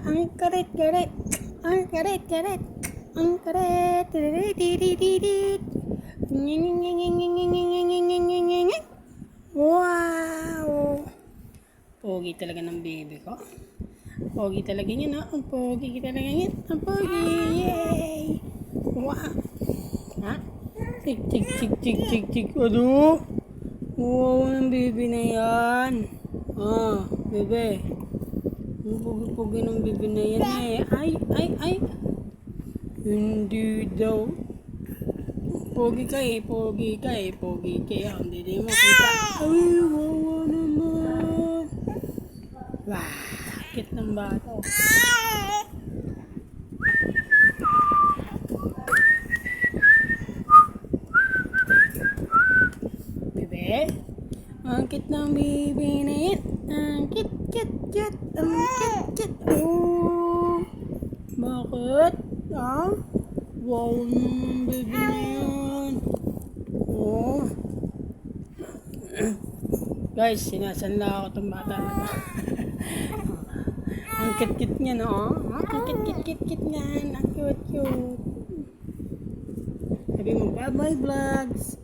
Ang karet. Ang karet. Ang karet. Wow! Pogi talaga ng baby ko. Pogi talaga yan, ha? Ang pogi talaga yan. Ang pogi! Yay! Wow! Ha? Tik. Ano? Wow, ng baby na yan. Ah, bebe. Ang pogi-pogi ng baby na yan, eh. Ay. Hindi daw. Pogi ka. Hindi din makita. Ay, wawa naman. Wow, sakit ng bata. Bebe, ang cute ng baby na yan. Ang cute. Ang cute. Oh, bakit? Ah? Wow naman baby na yan. Oh. Guys, sinasanla ako itong bata na to. Ang cute niya, no? Ang cute niyan. Ang cute. Sabi mo, bye-bye vlogs.